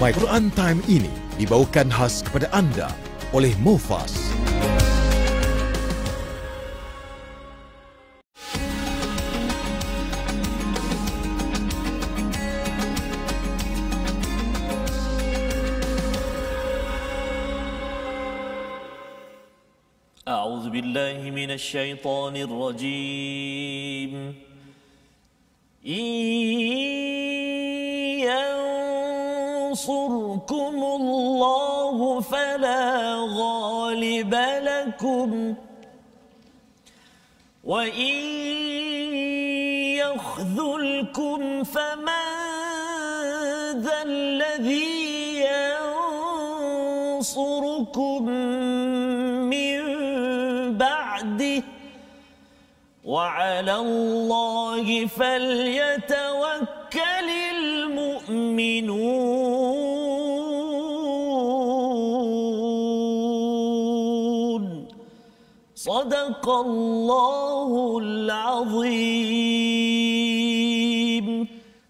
My Quran Time ini dibawakan khas kepada anda oleh Mufas. أعوذ بالله من الشيطان الرجيم إن ينصركم الله فلا غالب لكم وإن يخذلكم فمن ذا الذي ينصركم وعلى الله فليتوكل المؤمنون صدق الله العظيم.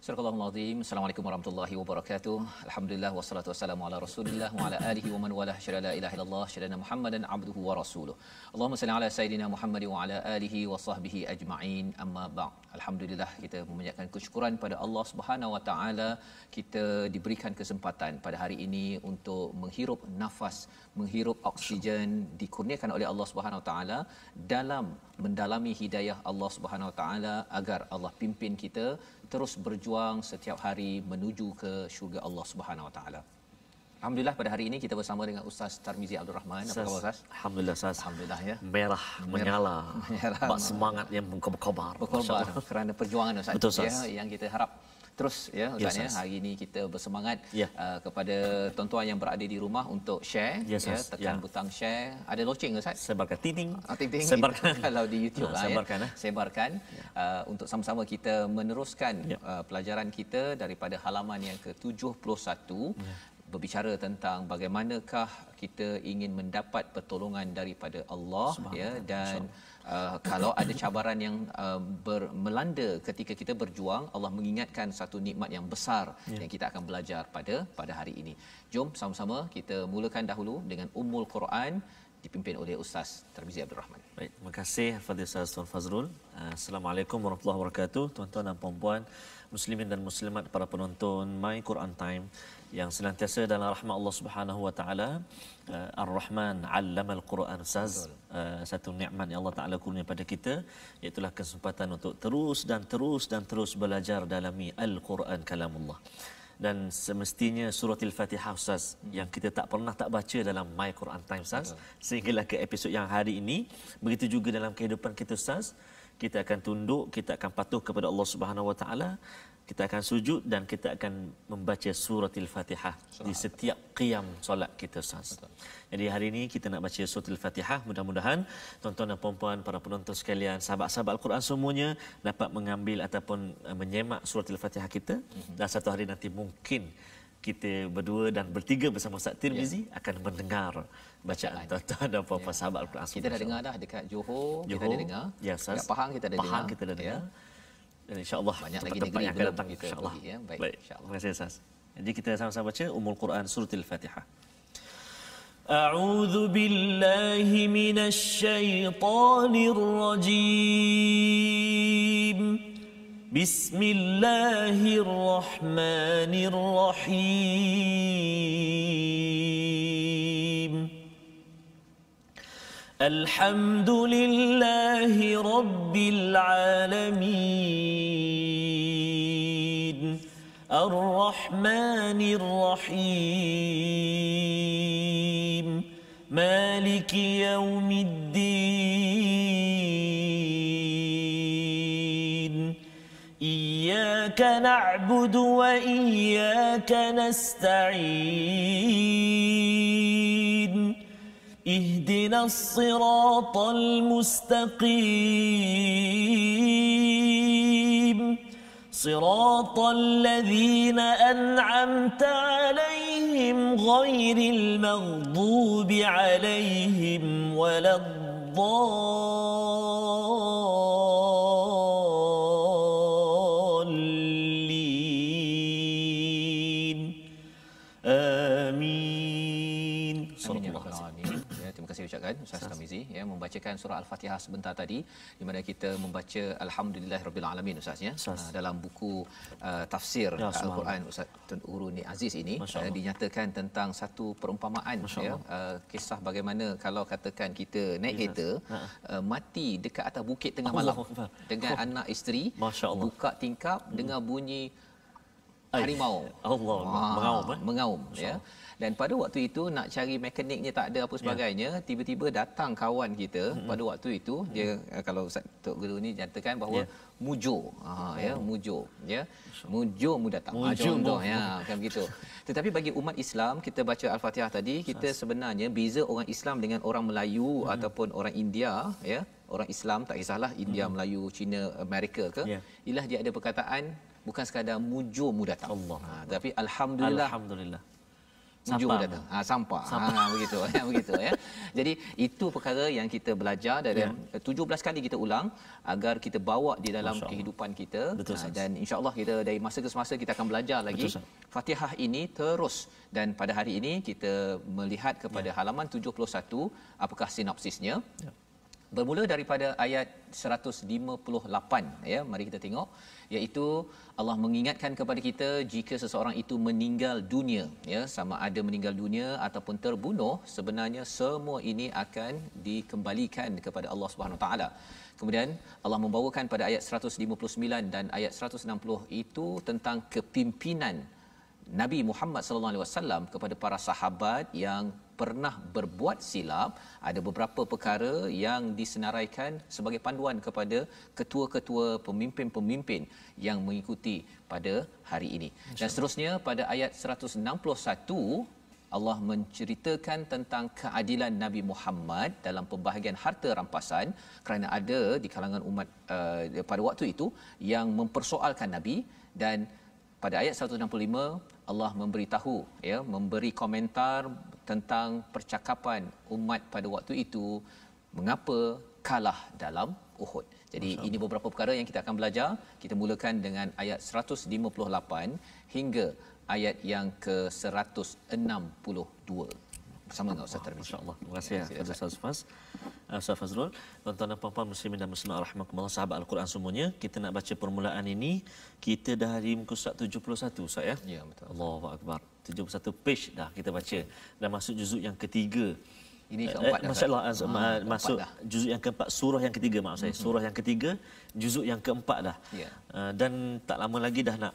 Surah Al-Azim. Assalamualaikum warahmatullahi wabarakatuh. Alhamdulillah wassalatu wassalamu ala Rasulillah wa ala alihi wa man walah. Syada la ilaha illallah, syada Muhammadan abduhu wa rasuluh. Allahumma salli ala sayidina Muhammad wa ala alihi wa sahbihi ajma'in. Amma ba'd. Alhamdulillah, kita memanjatkan kesyukuran pada Allah Subhanahu wa taala, kita diberikan kesempatan pada hari ini untuk menghirup nafas, menghirup oksigen dikurniakan oleh Allah Subhanahu wa taala dalam mendalami hidayah Allah Subhanahu wa taala agar Allah pimpin kita terus berjuang setiap hari menuju ke syurga Allah Subhanahu wa taala. Alhamdulillah, pada hari ini kita bersama dengan Ustaz Tarmizi Abdul Rahman. Apa khabar Ustaz? Alhamdulillah Ustaz. Alhamdulillah ya. Merah menyala. Bak semangat yang berkobar. Berkobar kerana perjuangan Ustaz. Betul, Ustaz. Ya, yang kita harap terus ya Ustaz ya. Hari ini kita bersemangat kepada tuan-tuan yang berada di rumah untuk share tekan butang share. Ada loceng ke Ustaz? Sebarkan ting-ting. Ting-ting sebarkan kalau di YouTube lah sebarkan, ya. Sebarkan untuk sama-sama kita meneruskan pelajaran kita daripada halaman yang ke-71 berbicara tentang bagaimanakah kita ingin mendapat pertolongan daripada Allah dan kalau ada cabaran yang melanda ketika kita berjuang, Allah mengingatkan satu nikmat yang besar yang kita akan belajar pada hari ini. Jom sama-sama kita mulakan dahulu dengan Ummul Quran dipimpin oleh Ustaz Tarmizi Abdul Rahman. Baik, terima kasih Fadil Ustaz Tuan Fazrul. Assalamualaikum warahmatullahi wabarakatuh. Tuan-tuan dan puan-puan, muslimin dan muslimat, para penonton My Quran Time yang senantiasa dalam rahmat Allah Subhanahu wa taala. Ar-Rahman 'allamal Quran Ustaz. Satu nikmat yang Allah Taala kurnia pada kita, iaitu kesempatan untuk terus belajar dalami Al-Quran kalamullah. Dan semestinya surah Al-Fatihah Ustaz yang kita tak pernah tak baca dalam My Quran Time Ustaz, sehinggalah ke episod yang hari ini. Begitu juga dalam kehidupan kita Ustaz, kita akan tunduk, kita akan patuh kepada Allah Subhanahu wa taala, kita akan sujud dan kita akan membaca surah Al-Fatihah di setiap qiyam solat kita Ustaz. Jadi hari ini kita nak baca surah Al-Fatihah. Mudah-mudahan tuan-tuan dan puan-puan, para penonton sekalian, sahabat-sahabat Al-Quran semuanya dapat mengambil ataupun menyemak surah Al-Fatihah kita. Dan satu hari nanti mungkin kita berdua dan bertiga bersama Ustaz Tirmizi akan mendengar bacaan tuan-tuan dan puan-puan sahabat Al-Quran. Kita dah dengar dah dekat Johor, kita dah dengar. Ya, Ustaz. Dekat Pahang kita dah dengar. Kita dah dengar. Dan insya-Allah banyak lagi tempat negeri yang akan datang insya-Allah. Ya. Baik, insya-Allah. Terima kasih Ustaz. Jadi kita sama-sama baca Ummul Quran surah Al-Fatihah. أعوذ بالله من الشيطان الرجيم بسم الله الرحمن الرحيم الحمد لله رب العالمين الرحمن الرحيم مالك يوم الدين إياك نعبد وإياك نستعين اهدنا الصراط المستقيم صراط الذين أنعمت عليهم غير المغضوب عليهم ولا الضالين Amin ya rabbal alamin. Ya, terima kasih ucapkan Ustaz Tamizi ya membacakan surah Al-Fatihah sebentar tadi di mana kita membaca alhamdulillahirabbil alamin Ustaz ya. Dalam buku tafsir Al-Quran Ustaz Tun Uruni Aziz ini dinyatakan tentang satu perumpamaan ya kisah bagaimana kalau katakan kita naik kereta mati dekat atas bukit tengah malam dengan anak isteri buka tingkap dengar bunyi harimau mengaum ya. Dan pada waktu itu nak cari mekaniknya tak ada apa sebagainya, tiba-tiba datang kawan kita pada waktu itu dia kalau Ustaz Tok Guru ni nyatakan bahawa mujur mujur mu datang contoh ya kan begitu. Tetapi bagi umat Islam kita baca Al-Fatihah tadi kita sebenarnya beza orang Islam dengan orang Melayu ataupun orang India ya. Orang Islam tak kisahlah India, Melayu, Cina, Amerika ke, ialah dia ada perkataan bukan sekadar mujur mu datang. Tapi alhamdulillah mujur datang. Sampah. Begitu begitu ya. Jadi itu perkara yang kita belajar dan 17 kali kita ulang agar kita bawa di dalam kehidupan kita. Dan insya-Allah kita dari masa ke semasa kita akan belajar lagi Fatihah ini terus. Dan pada hari ini kita melihat kepada halaman 71 apakah sinopsisnya. Bermula daripada ayat 158 ya, mari kita tengok, iaitu Allah mengingatkan kepada kita jika seseorang itu meninggal dunia ya, sama ada meninggal dunia ataupun terbunuh, sebenarnya semua ini akan dikembalikan kepada Allah Subhanahu Wa Taala. Kemudian Allah membawakan pada ayat 159 dan ayat 160 itu tentang kepimpinan Nabi Muhammad sallallahu alaihi wasallam kepada para sahabat yang pernah berbuat silap. Ada beberapa perkara yang disenaraikan sebagai panduan kepada ketua-ketua pemimpin-pemimpin yang mengikuti pada hari ini. Dan seterusnya pada ayat 161 Allah menceritakan tentang keadilan Nabi Muhammad dalam pembahagian harta rampasan kerana ada di kalangan umat pada waktu itu yang mempersoalkan Nabi. Dan pada ayat 165 Allah memberitahu ya, memberi komentar tentang percakapan umat pada waktu itu mengapa kalah dalam Uhud. Jadi ini beberapa perkara yang kita akan belajar. Kita mulakan dengan ayat 158 hingga ayat yang ke-162 bersama dengan Ustaz Tarmizi. Masya-Allah. Terima kasih kepada Ustaz Faz. Ustaz Fazrul, tuan-tuan dan puan-puan muslimin dan muslimat rahimakumullah, sahabat Al-Quran semuanya, kita nak baca permulaan ini kita dari muka surat 71 Ustaz ya. Ya betul. Allahu akbar. 71 page dah kita baca dan masuk juzuk yang ketiga. Ini keempat dah. Masya-Allah, masuk juzuk yang keempat, surah yang ketiga maksud saya. Surah yang ketiga, juzuk yang keempat dah. Ya. Dan tak lama lagi dah nak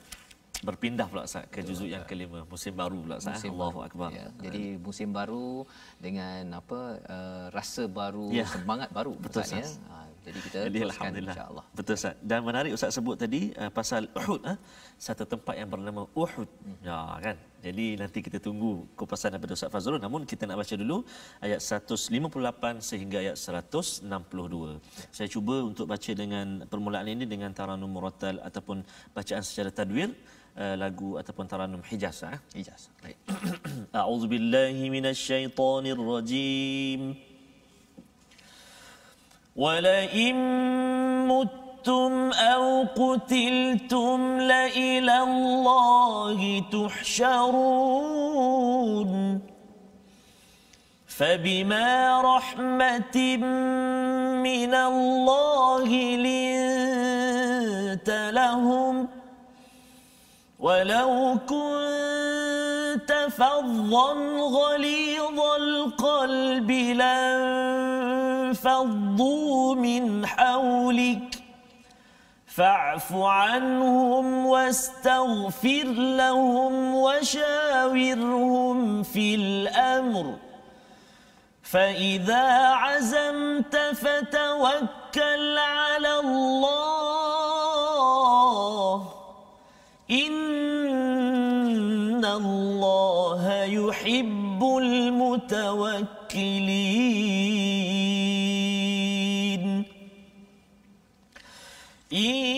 berpindah pula Ustaz ke juzuk yang kelima, musim baru pula Ustaz. Allahu akbar. Ya, jadi musim baru dengan rasa baru, semangat baru Ustaz ya. Jadi kita teruskan insya-Allah. Betul Ustaz. Dan menarik Ustaz sebut tadi pasal Uhud satu tempat yang bernama Uhud. Ya kan. Jadi nanti kita tunggu kupasan daripada Ustaz Fazrul, namun kita nak baca dulu ayat 158 sehingga ayat 162. Saya cuba untuk baca dengan permulaan ini dengan taranum murattal ataupun bacaan secara tadwir lagu ataupun taranum Hijaz. Hijaz. Baik. A'udzubillahi minasyaitonir rajim. ولئن متم أو قتلتم لإلى الله تحشرون فبما رحمة من الله لنت لهم ولو كنت فظا غليظ القلب لانفضوا من حولك فاعف عنهم واستغفر لهم وشاورهم في الأمر فإذا عزمت فتوكل على الله إن الله يحب المتوكلين إن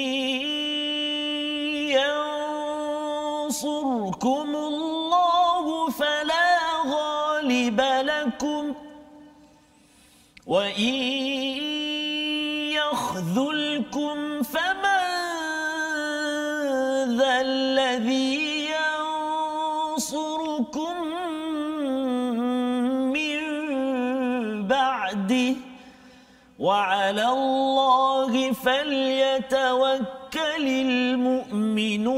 ينصركم الله فلا غالب لكم وإن يخذلكم فمن ذا الذي ينصركم من بعده وعلى الله فليتوكل المؤمنون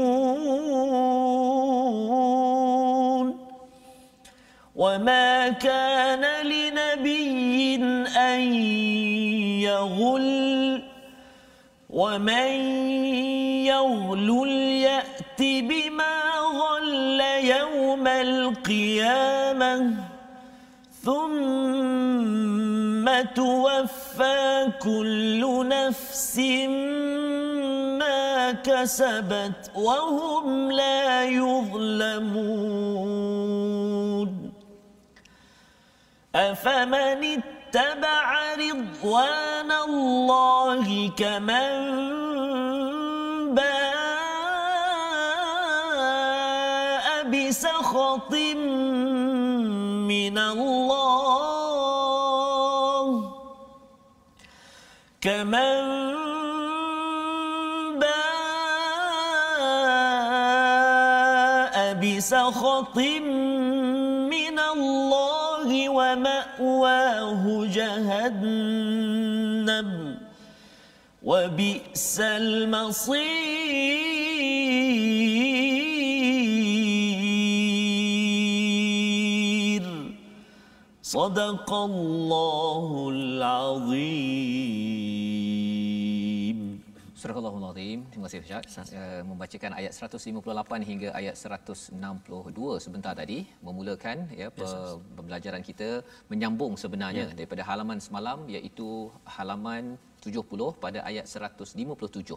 وما كان لنبي أن يغل ومن يغل يأت بما غل يوم القيامة ثم توفى كل نفس ما كسبت وهم لا يظلمون أفمن اتبع رضوان الله كمن باء بسخط من الله كمن باء بسخط من الله ومأواه جهنم وبئس المصير صدق الله العظيم. Surah Al-Azim. Terima kasih Ustaz. Membacakan ayat 158 hingga ayat 162 sebentar tadi, memulakan ya pembelajaran kita, menyambung sebenarnya daripada halaman semalam, iaitu halaman 70 pada ayat 157.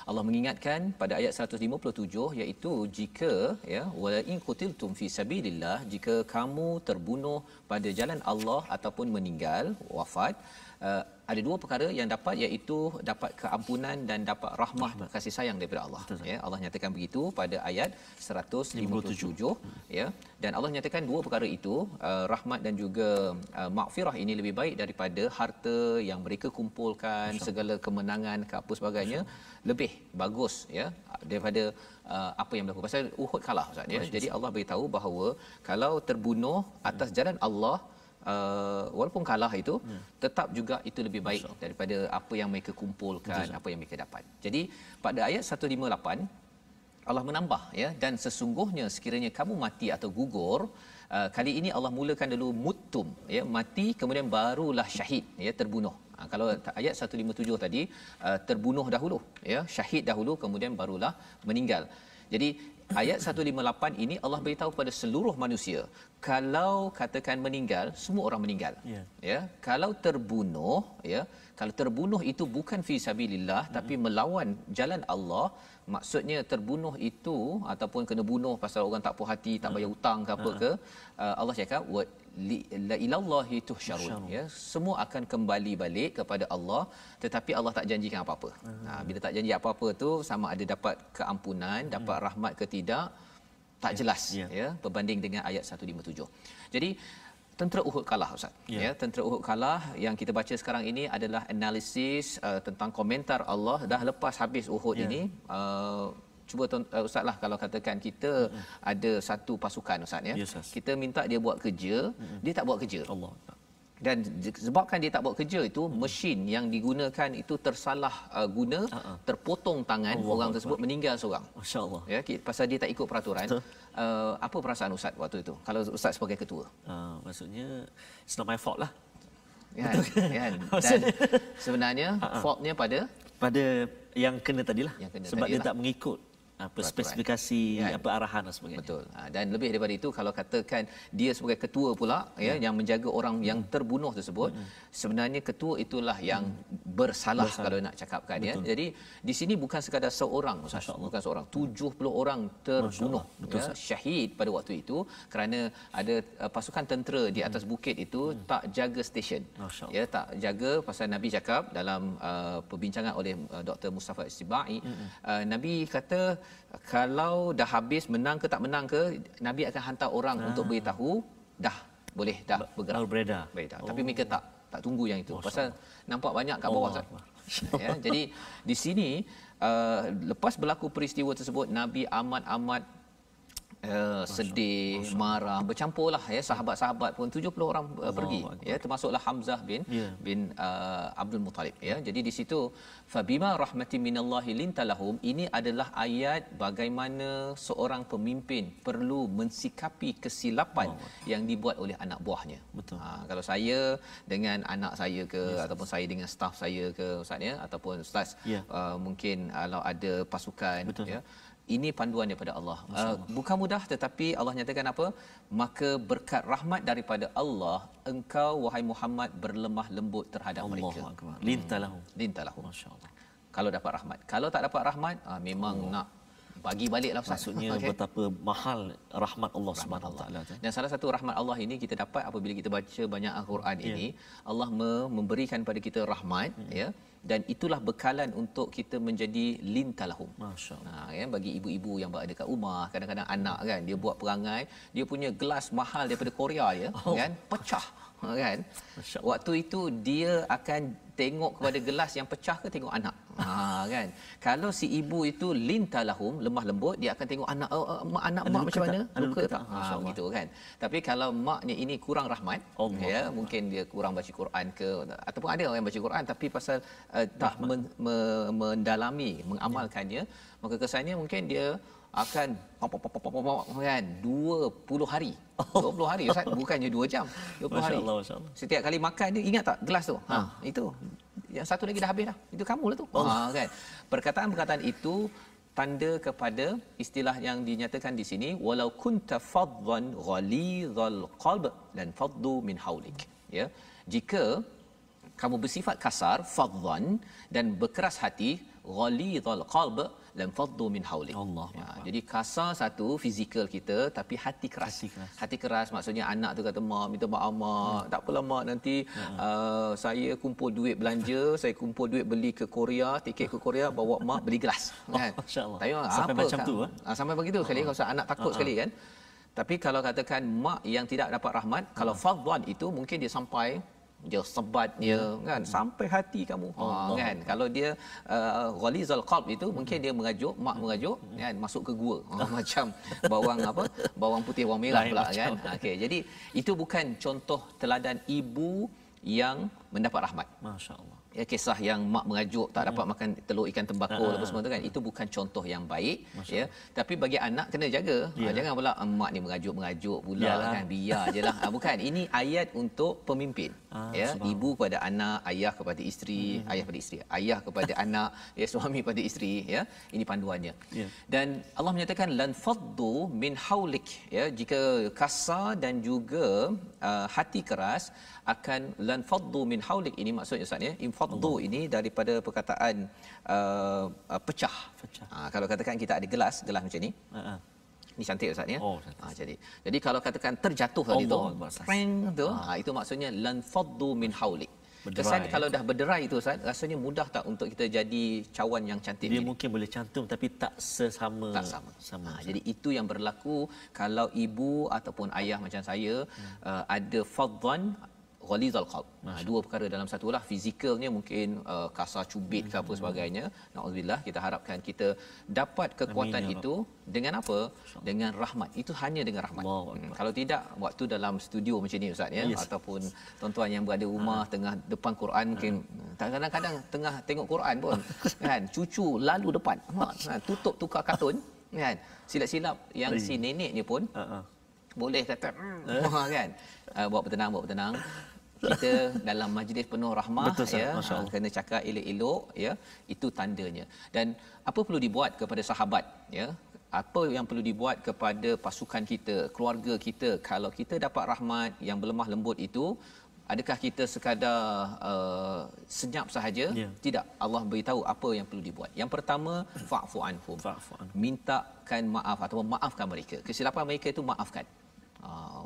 Allah mengingatkan pada ayat 157, iaitu jika ya wala in qutiltum fi sabilillah, jika kamu terbunuh pada jalan Allah ataupun meninggal, wafat, ada dua perkara yang dapat, iaitu dapat keampunan dan dapat rahmah kasih sayang daripada Allah. Ya, Allah nyatakan begitu pada ayat 157 ya, dan Allah nyatakan dua perkara itu, rahmat dan juga maghfirah ini lebih baik daripada harta yang mereka kumpulkan, segala kemenangan ke apa sebagainya, lebih bagus ya daripada apa yang berlaku. Pasal Uhud kalah Ustaz ya. Jadi Allah beritahu bahawa kalau terbunuh atas jalan Allah, walaupun kalah itu, tetap juga itu lebih baik daripada apa yang mereka kumpulkan, apa yang mereka dapat. Jadi pada ayat 158 Allah menambah ya, dan sesungguhnya sekiranya kamu mati atau gugur, kali ini Allah mulakan dulu muttum ya, mati, kemudian barulah syahid ya, terbunuh. Kalau ayat 157 tadi terbunuh dahulu ya, syahid dahulu, kemudian barulah meninggal. Jadi ayat 158 ini Allah beritahu kepada seluruh manusia, kalau katakan meninggal, semua orang meninggal. Ya, kalau terbunuh ya, kalau terbunuh itu bukan fi sabilillah tapi melawan jalan Allah, maksudnya terbunuh itu ataupun kena bunuh pasal orang tak puas hati, tak bayar hutang ke apa ke, Allah cakap wa la ilallahi tuhsyarun ya, semua akan kembali balik kepada Allah, tetapi Allah tak janjikan apa-apa. Bila tak janji apa-apa tu, sama ada dapat keampunan, dapat rahmat ke tidak, tak jelas ya, berbanding dengan ayat 157. Jadi tentera Uhud kalah Ustaz. Ya, tentera Uhud kalah. Yang kita baca sekarang ini adalah analisis tentang komentar Allah dah lepas habis Uhud ini. Cuba Ustaz lah, kalau katakan kita ada satu pasukan Ustaz ya. Kita minta dia buat kerja, dia tak buat kerja. Allah. Dan sebabkan dia tak buat kerja itu, mesin yang digunakan itu tersalah guna, terpotong tangan, orang tersebut meninggal seorang. Masya-Allah. Ya, pasal dia tak ikut peraturan. Apa perasaan Ustaz waktu itu kalau Ustaz sebagai ketua? Maksudnya it's not my fault lah. Ya, kan? Dan sebenarnya faultnya pada yang kena tadilah. Sebab dia tak mengikut apa spesifikasi, apa arahan dan sebagainya. Betul. Dan lebih daripada itu, kalau katakan dia sebagai ketua pula ya, yang menjaga orang yang terbunuh tersebut, sebenarnya ketua itulah yang bersalah kalau nak cakapkan ya. Jadi di sini bukan sekadar seorang Ustaz, bukan seorang, 70 orang terbunuh ya, syahid pada waktu itu, kerana ada pasukan tentera di atas bukit itu tak jaga stesen. Ya, tak jaga. Pasal Nabi cakap dalam perbincangan oleh Dr. Mustafa Istibai, Nabi kata kalau dah habis, menang ke tak menang ke, Nabi akan hantar orang untuk beritahu dah boleh dah bergerak, beredar. Tapi mereka tak tunggu yang itu. Pasal nampak banyak kat bawah Ustaz. Ya, jadi di sini lepas berlaku peristiwa tersebut, Nabi amat sedih, marah, bercampurlah ya, sahabat-sahabat pun 70 orang pergi ya, termasuklah Hamzah bin Abdul Muttalib ya. Jadi di situ fabima rahmatin minallahi lintalahum, ini adalah ayat bagaimana seorang pemimpin perlu mensikapi kesilapan yang dibuat oleh anak buahnya. Betul. Kalau saya dengan anak saya ke ataupun saya dengan staf saya ke ustaz ya, ataupun ustaz mungkin kalau ada pasukan. Betul. Ya, ini panduan daripada Allah. Bukan mudah, tetapi Allah nyatakan apa? Maka berkat rahmat daripada Allah, engkau wahai Muhammad berlemah lembut terhadap mereka. Lintalahum. Masya-Allah. Kalau dapat rahmat. Kalau tak dapat rahmat, memang nak bagi baliklah ustaz. Maksudnya betapa mahal rahmat Allah Subhanahu Wa Taala. Dan salah satu rahmat Allah ini kita dapat apabila kita baca banyak Al-Quran ini, Allah memberikan pada kita rahmat ya, dan itulah bekalan untuk kita menjadi lintalahum. Masya-Allah. Ya, bagi ibu-ibu yang berada kat rumah, kadang-kadang anak kan dia buat perangai, dia punya gelas mahal daripada Korea ya, kan pecah kan. Waktu itu dia akan tengok kepada gelas yang pecah ke tengok anak. Kan. Kalau si ibu itu lintalahum, lemah lembut, dia akan tengok anak mak macam mana? Luka tak? Begitu kan. Tapi kalau maknya ini kurang rahmat, ya, mungkin dia kurang baca Quran ke, ataupun ada orang yang baca Quran tapi pasal tak mendalami, mengamalkannya, maka kesannya mungkin dia akan kan 20 hari. 20 hari Ustaz, bukannya 2 jam. 20 hari. Masya-Allah. Setiap kali makan dia ingat tak gelas tu? Itu. Yang satu lagi dah habis dah. Itu kamu lah tu. Kan. Perkataan-perkataan itu tanda kepada istilah yang dinyatakan di sini, walau kunta faddan ghalizal qalb dan faddu min haulik. Ya. Jika kamu bersifat kasar, faddan, dan berkeras hati, ghalizal qalb lam faddu min haulik. Ya, jadi kasar satu fizikal kita, tapi hati keras. Hati keras maksudnya anak tu kata mak minta maaf mak, tak apalah mak, nanti saya kumpul duit belanja, saya kumpul duit beli ke Korea, tiket ke Korea, bawa mak beli gelas. Kan? Masya-Allah. Tapi sampai apa macam kan? tu Sampai begitu sekali kalau anak takut sekali kan. Tapi kalau katakan mak yang tidak dapat rahmat, kalau fadwan itu mungkin dia sampai dia sebatnya kan sampai hati kamu kan. Kalau dia ghalizal qalb itu mungkin dia mak mengajuk kan masuk ke gua macam bawang putih bawang merah pula kan. Okey, jadi itu bukan contoh teladan ibu yang mendapat rahmat. Masya-Allah. Ya, kisah yang mak mengajuk tak dapat makan telur ikan tembakau apa semua tu kan, itu bukan contoh yang baik. Ya, tapi bagi anak kena jaga. Jangan pula mak ni mengajuk pula kan, biar jelah. Bukan, ini ayat untuk pemimpin. Ya, ibu kepada anak, ayah kepada isteri, ayah pada isteri, ayah kepada anak, ya, suami pada isteri, ya. Ini panduannya. Dan Allah menyatakan lan faddu min haulik, ya, jika kasar dan juga hati keras akan lan faddu min haulik, ini maksudnya Ustaz ya, infaddu ini daripada perkataan pecah. Kalau katakan kita ada gelas macam ni. Ni cantik Ustaz ya. Jadi kalau katakan terjatuh tadi tu, preng tu, itu maksudnya lan faddu min haulik. Kesan kalau dah berderai itu Ustaz, rasanya mudah tak untuk kita jadi cawan yang cantik? Dia mungkin boleh cantum tapi tak sama. Jadi itu yang berlaku kalau ibu ataupun ayah macam saya ada faddan ghalizal qalb. Dua perkara dalam satu lah, fizikalnya mungkin kasar cubit ke apa sebagainya. Nauzubillah, kita harapkan kita dapat kekuatan itu dengan apa? Dengan rahmat. Itu hanya dengan rahmat. Kalau tidak, waktu dalam studio macam ni Ustaz ya, ataupun tuan-tuan yang berada rumah tengah depan Quran, mungkin kadang-kadang tengah tengok Quran pun kan, cucu lalu depan, tutup tukar kartun kan, silap-silap yang si neneknya pun boleh kata kan, buat bertenang. Kita dalam majlis penuh rahmah. Betul, ya, kena cakap elok-elok ya, itu tandanya. Dan apa perlu dibuat kepada sahabat ya, apa yang perlu dibuat kepada pasukan kita, keluarga kita, kalau kita dapat rahmat yang berlemah lembut itu, adakah kita sekadar senyap sahaja? Tidak. Allah beritahu apa yang perlu dibuat. Yang pertama, fa'fu anhum. Mintakan maaf ataupun maafkan mereka. Kesilapan mereka itu maafkan.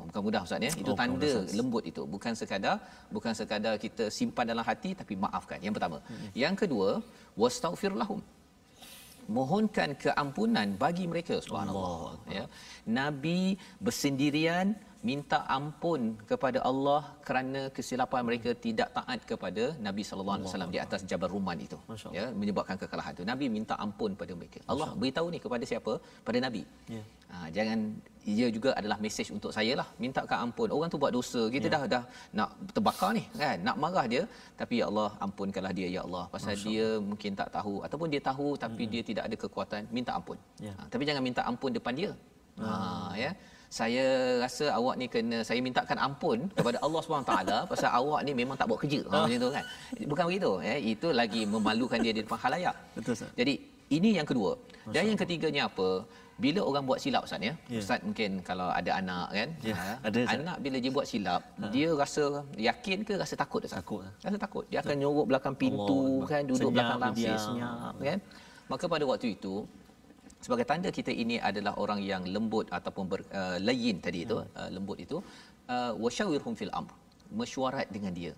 Bukan mudah Ustaz ya. Itu tanda lembut itu. Bukan sekadar kita simpan dalam hati, tapi maafkan. Yang pertama. Yang kedua, wastaghfir lahum. Mohonkan keampunan bagi mereka. Subhanallah. Ya. Nabi bersendirian minta ampun kepada Allah kerana kesilapan mereka tidak taat kepada Nabi sallallahu alaihi wasallam di atas Jabal Ruman itu, ya, menyebabkan kekalahan itu. Nabi minta ampun pada mereka. Allah beritahu ni kepada siapa? Pada Nabi. Ya. Jangan, ia juga adalah mesej untuk saya lah, mintakan ampun. Orang tu buat dosa, kita dah nak terbakar ni kan, nak marah dia, tapi ya Allah ampunkanlah dia ya Allah, pasal dia mungkin tak tahu ataupun dia tahu tapi dia tidak ada kekuatan, minta ampun. Tapi jangan minta ampun depan dia. Ya, saya rasa awak ni kena saya mintakan ampun kepada Allah SWT pasal awak ni memang tak buat kerja. Macam tu kan. Bukan begitu, ya. Itu lagi memalukan dia di depan khalayak. Betul, Ustaz. Jadi ini yang kedua. Dan yang ketiganya apa? Bila orang buat silap, Ustaz, ya. Ustaz mungkin kalau ada anak kan, ada, anak bila dia buat silap, dia rasa yakin ke rasa takut, Ustaz? Takut. Rasa takut. Dia akan nyorok belakang pintu kan, duduk belakang lampir senyap kan. Maka pada waktu itu, sebagai tanda kita ini adalah orang yang lembut ataupun layin tadi itu, lembut itu, wasyawirhum fil amr, mesyuarat dengan dia.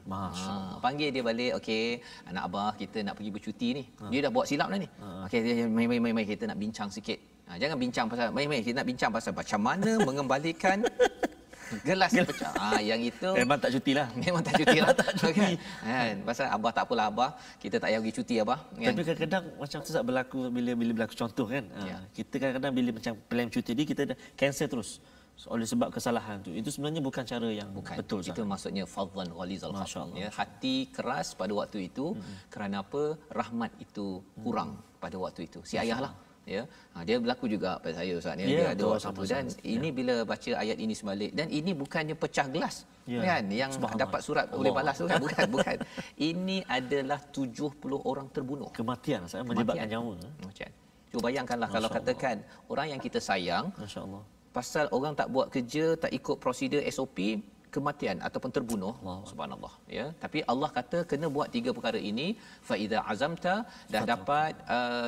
Panggil dia balik, okey, anak abah kita nak pergi bercuti ni. Dia dah buat silap dah ni. Okey, mai kita nak bincang sikit. Jangan bincang pasal mai kita nak bincang pasal macam mana mengembalikan gelas pecah. Yang itu memang tak cutilah. Memang tak cutilah. Okay. Pasal abah tak apalah abah, kita tak payah pergi cuti abah. Tapi kadang-kadang macam tu tak berlaku bila berlaku contoh kan. Kita kadang-kadang bila macam plan cuti ni kita dah cancel terus. Oleh sebab kesalahan tu. Itu sebenarnya bukan cara yang betul. Itu maksudnya fadhan ghalizal khalq. Ya, hati keras pada waktu itu kerana apa? Rahmat itu kurang pada waktu itu. Si ayahlah, ya. Dia berlaku juga pada saya, Ustaz, ya. Dia ada waktu dan ini bila baca ayat ini sebalik, dan ini bukannya pecah gelas kan yang dapat surat boleh balas tu kan, bukan. Ini adalah 70 orang terbunuh. Kematian saya menyebabkan nyawa. Cuba bayangkanlah kalau katakan orang yang kita sayang, masya-Allah, pasal orang tak buat kerja, tak ikut prosedur SOP, kematian ataupun terbunuh. Subhanallah, ya. Tapi Allah kata kena buat 3 perkara ini. Fa iza azamta, dah dapat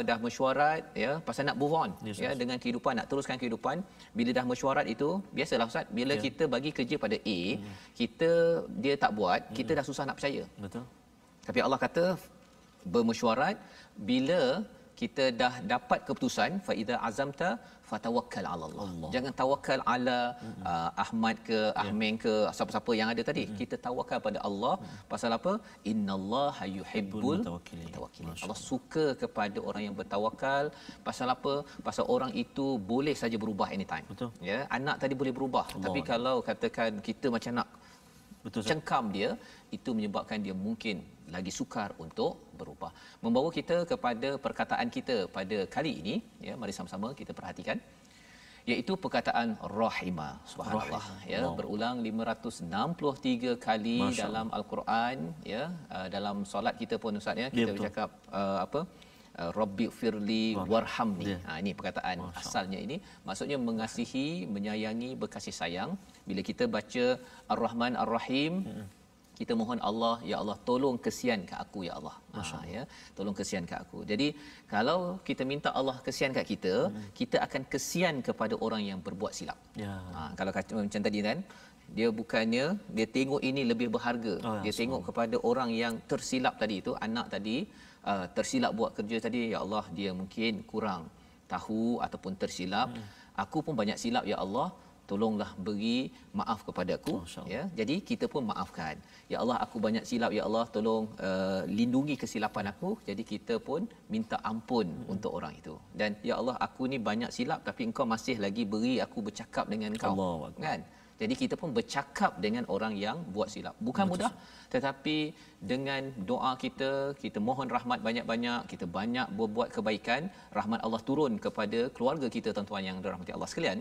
dah mesyuarat, ya, pasal nak move on, ya, dengan kehidupan, nak teruskan kehidupan. Bila dah mesyuarat itu, biasalah Ustaz, bila kita bagi kerja pada A, dia tak buat, kita dah susah nak percaya. Betul. Tapi Allah kata bermesyuarat, bila kita dah dapat keputusan, fa iza azamta fatawakkal ala Allah. Jangan tawakal ala Ahmad ke Ahmeng ke siapa-siapa yang ada tadi. Kita tawakal pada Allah. Pasal apa? Innallaha yuhibbul mutawakkilin. Allah suka kepada orang yang bertawakal. Pasal apa? Pasal orang itu boleh saja berubah anytime. Betul. Ya, anak tadi boleh berubah. Tapi kalau katakan kita macam nak cengkam dia, itu menyebabkan dia mungkin lagi sukar untuk berubah. Membawa kita kepada perkataan kita pada kali ini, ya, mari sama-sama kita perhatikan, iaitu perkataan rahimah. Subhanallah, ya, berulang 563 kali dalam al-Quran, ya. Dalam solat kita pun, Ustaz, ya, kita bercakap Rabbi firli warhamni. Ini perkataan asalnya ini, maksudnya mengasihi, menyayangi, berkasih sayang. Bila kita baca Ar-Rahman Ar-Rahim, kita mohon Allah, ya Allah tolong kesian ke aku ya Allah. Ya, tolong kesian ke aku. Jadi kalau kita minta Allah kesian kat kita, kita akan kesian kepada orang yang berbuat silap. Kalau macam tadi kan, dia bukannya dia tengok ini lebih berharga. Dia tengok kepada orang yang tersilap tadi itu, anak tadi tersilap buat kerja tadi, ya Allah dia mungkin kurang tahu ataupun tersilap. Aku pun banyak silap ya Allah, tolonglah beri maaf kepada aku, ya. Jadi kita pun maafkan. Ya Allah, aku banyak silap ya Allah, tolong lindungi kesilapan aku. Jadi kita pun minta ampun untuk orang itu. Dan ya Allah, aku ni banyak silap tapi engkau masih lagi beri aku bercakap dengan engkau, kan? Jadi kita pun bercakap dengan orang yang buat silap. Bukan mudah, tetapi dengan doa kita, kita mohon rahmat banyak-banyak, kita banyak berbuat kebaikan, rahmat Allah turun kepada keluarga kita, tuan-tuan yang dirahmati Allah sekalian.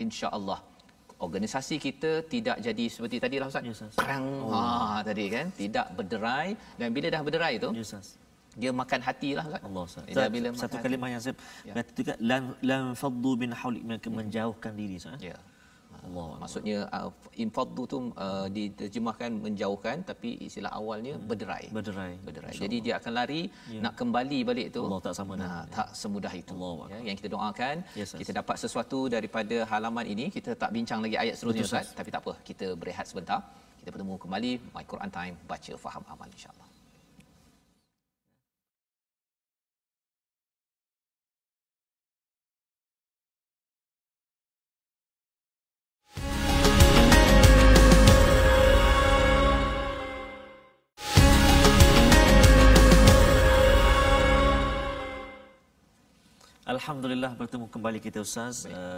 Insya-Allah organisasi kita tidak jadi seperti tadilah, Ustaz. Perang tadi kan, tidak berderai, dan bila dah berderai tu, dia makan hatilah, Ustaz. Allah, Ustaz. Bila satu kalimah yang saya kata juga, lan faddu bin haulik, menjauhkan diri, Ustaz. Ya. Allah. Maksudnya infaddu tu diterjemahkan menjauhkan, tapi istilah awalnya berderai. Jadi dia akan lari, nak kembali balik tu Allah tak sama tak semudah itu. Ya, yang kita doakan, kita dapat sesuatu daripada halaman ini. Kita tak bincang lagi ayat seterusnya, Ustaz, tapi tak apa, kita berehat sebentar. Kita bertemu kembali My Quran Time, baca faham amal, insya-Allah. Alhamdulillah bertemu kembali kita Ustaz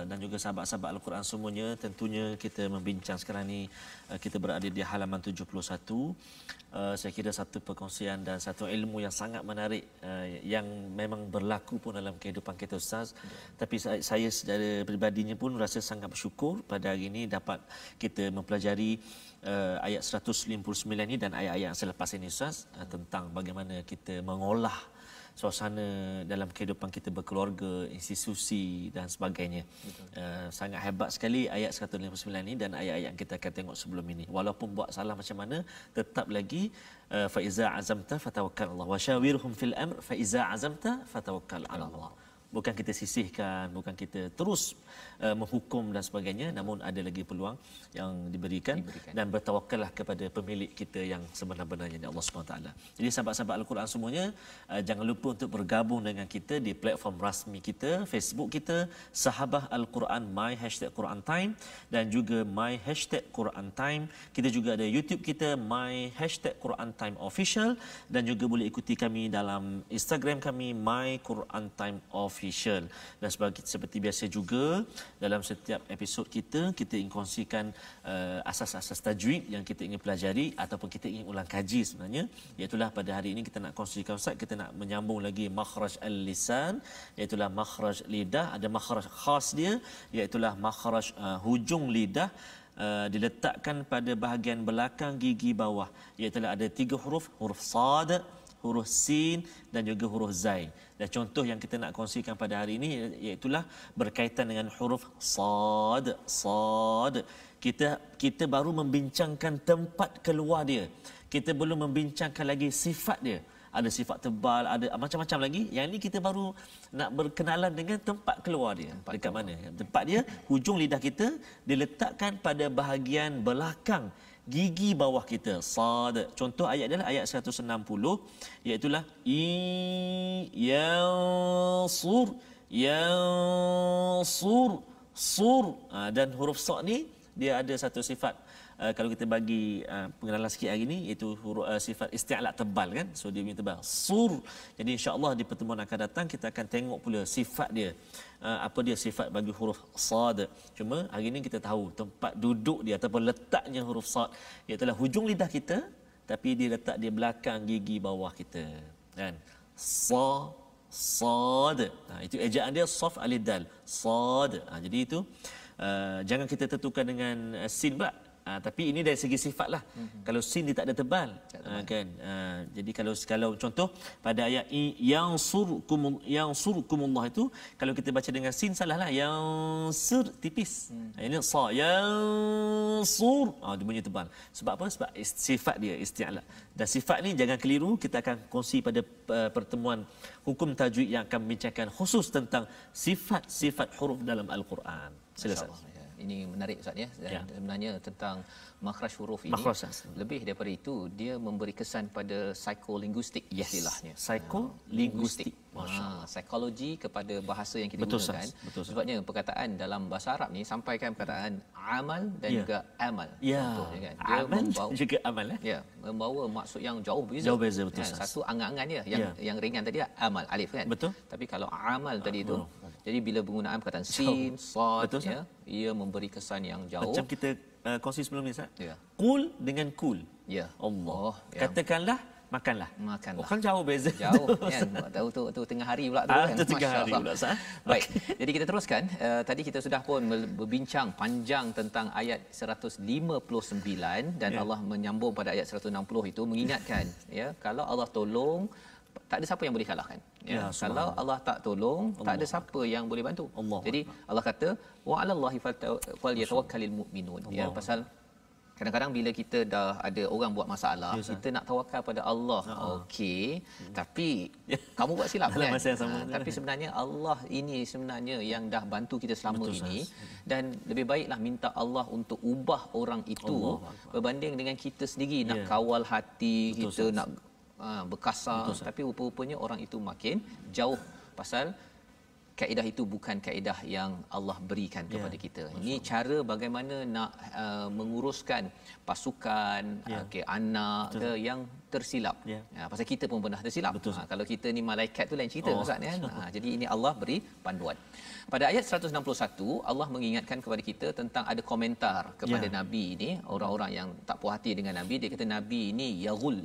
dan juga sahabat-sahabat Al-Quran semuanya. Tentunya kita membincang sekarang ni kita berada di halaman 71. Saya kira satu perkongsian dan satu ilmu yang sangat menarik yang memang berlaku pun dalam kehidupan kita Ustaz. Tapi saya secara peribadinya pun rasa sangat bersyukur pada hari ini dapat kita mempelajari ayat 159 ni dan ayat-ayat yang selepas ini Ustaz tentang bagaimana kita mengolah suasana dalam kehidupan kita berkeluarga, institusi dan sebagainya. Sangat hebat sekali ayat 159 ini dan ayat-ayat yang kita akan tengok sebelum ini. Walaupun buat salah macam mana, tetap lagi fa iza azamta fatawakkal Allah wa syawirhum fil amr fa iza azamta fatawakkal ala Allah. Bukan kita sisihkan, bukan kita terus menghukum dan sebagainya, namun ada lagi peluang yang diberikan. Dan bertawakkallah kepada pemilik kita yang sebenar-benarnya, Allah SWT. Jadi sahabat-sahabat Al-Quran semuanya, jangan lupa untuk bergabung dengan kita di platform rasmi kita, Facebook kita, Sahabah Al-Quran My #Quran Time dan juga My #Quran Time. Kita juga ada YouTube kita My #Quran Time Official dan juga boleh ikuti kami dalam Instagram kami My Quran Time Official. Dan seperti biasa juga dalam setiap episod kita ingin kongsikan asas-asas tajwid yang kita ingin pelajari ataupun kita ingin ulang kaji sebenarnya. Iaitulah pada hari ini kita nak kongsikan Ustaz, kita nak menyambung lagi makhraj al-lisan, iaitulah makhraj lidah. Ada makhraj khas dia, iaitulah makhraj hujung lidah. Diletakkan pada bahagian belakang gigi bawah, iaitulah ada 3 huruf, huruf sad, huruf sin dan juga huruf zai. Dan contoh yang kita nak kongsikan pada hari ini iaitulah berkaitan dengan huruf sad. Kita baru membincangkan tempat keluar dia. Kita belum membincangkan lagi sifat dia. Ada sifat tebal, ada macam-macam lagi. Yang ini kita baru nak berkenalan dengan tempat keluar dia. Dekat mana? Tempat dia, hujung lidah kita diletakkan pada bahagian belakang gigi bawah kita. Sad. Contoh ayat dia ayat 160, iaitulah yansur sur. Dan huruf sa ni dia ada satu sifat, kalau kita bagi pengenalan sikit hari ni, iaitu huruf sifat isti'la tebal kan, so dia punya tebal sur. Jadi insya-Allah di pertemuan akan datang kita akan tengok pula sifat dia, apa dia sifat bagi huruf sad. Cuma hari ni kita tahu tempat duduk dia ataupun letaknya huruf sad, iaitu hujung lidah kita tapi dia letak di belakang gigi bawah kita kan. Sad. Itu ejaan dia saf alif dal sad. Jadi itu jangan kita tentukan dengan sin pula. Tapi ini dari segi sifat lah. Kalau sin dia tak ada tebal, kan. Jadi kalau contoh pada ayat yansurkumullah itu, kalau kita baca dengan sin salah lah. Yansur tipis. Ini sa yansur. Dia bunyi tebal. Sebab apa? Sebab sifat dia isti'la. Dan sifat ni jangan keliru. Kita akan kongsi pada pertemuan hukum tajwid yang akan membincangkan khusus tentang sifat-sifat huruf dalam Al-Quran. Silakan. Ini menarik Ustaz ya. Dan sebenarnya tentang makhraj huruf ini, lebih daripada itu dia memberi kesan pada psikolinguistik istilahnya. Psikolinguistik. Psikologi kepada bahasa yang kita betul, gunakan. Betul, sebabnya perkataan dalam bahasa Arab ni sampaikan perkataan amal dan juga amal. Contohnya kan. Dia amal membawa juga amal membawa maksud yang jauh beza. Betul. Satu angan-angan dia yang ringan tadi amal alif kan. Betul. Tapi kalau amal tadi itu, jadi bila penggunaan perkataan sin, sad ia memberi kesan yang jauh. Macam kita kongsi sebelum ni Ustaz. Qul dengan kul. Allah. Katakanlah, makanlah. Kan jauh beza. Jauh kan. Tahu tengah hari pula tu kan. Tengah hari pula Ustaz. Baik. Jadi kita teruskan. Tadi kita sudah pun berbincang panjang tentang ayat 159 dan Allah menyambung pada ayat 160 itu mengingatkan kalau Allah tolong, tak ada siapa yang boleh kalahkan. Kalau Allah tak tolong, tak ada siapa yang boleh bantu. Jadi Allah kata wa 'alallahi falyatawakkalul mu'minun. Pasal kadang-kadang bila kita dah ada orang buat masalah, kita nak tawakal pada Allah. Okey, tapi kamu buat silap kan? Tapi sebenarnya Allah ini sebenarnya yang dah bantu kita selama ini, dan lebih baiklah minta Allah untuk ubah orang itu berbanding dengan kita sendiri nak kawal hati, kita nak berkasar. Tapi rupa-rupanya orang itu makin jauh, pasal kaedah itu bukan kaedah yang Allah berikan kepada kita. Ini cara bagaimana nak menguruskan pasukan, anak ke yang tersilap. Pasal kita pun pernah tersilap. Kalau kita ni malaikat tu lain cerita Ustaz kan. Jadi ini Allah beri panduan. Pada ayat 161 Allah mengingatkan kepada kita tentang ada komentar kepada Nabi ini, orang-orang yang tak puas hati dengan Nabi, dia kata Nabi ini yaghul.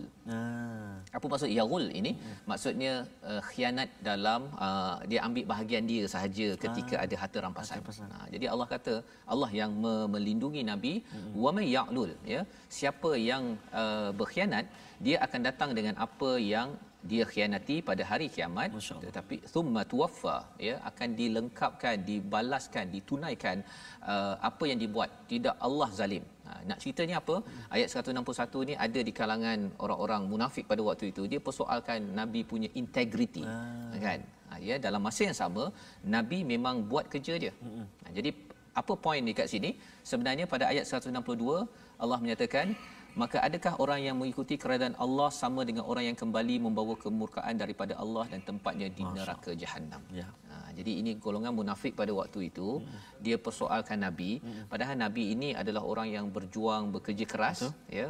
Apa maksud yaghul ini? Maksudnya khianat dalam dia ambil bahagian dia sahaja ketika ada harta rampasan. Jadi Allah kata Allah yang melindungi Nabi, wa may ya'lul, ya. Siapa yang berkhianat, dia akan datang dengan apa yang dia khianati pada hari kiamat, tetapi thumma tuwaffa, ya, akan dilengkapkan, dibalaskan, ditunaikan apa yang dibuat. Tidak Allah zalim. Nak ceritanya apa? Ayat 161 ni ada di kalangan orang-orang munafik pada waktu itu, dia persoalkan Nabi punya integriti, kan? Ya, dalam masa yang sama Nabi memang buat kerja dia. Jadi apa poin dekat sini? Sebenarnya pada ayat 162 Allah menyatakan, maka adakah orang yang mengikuti keredaan Allah sama dengan orang yang kembali membawa kemurkaan daripada Allah dan tempatnya di neraka jahanam. Jadi ini golongan munafik pada waktu itu, dia persoalkan Nabi, padahal Nabi ini adalah orang yang berjuang, bekerja keras. Ya.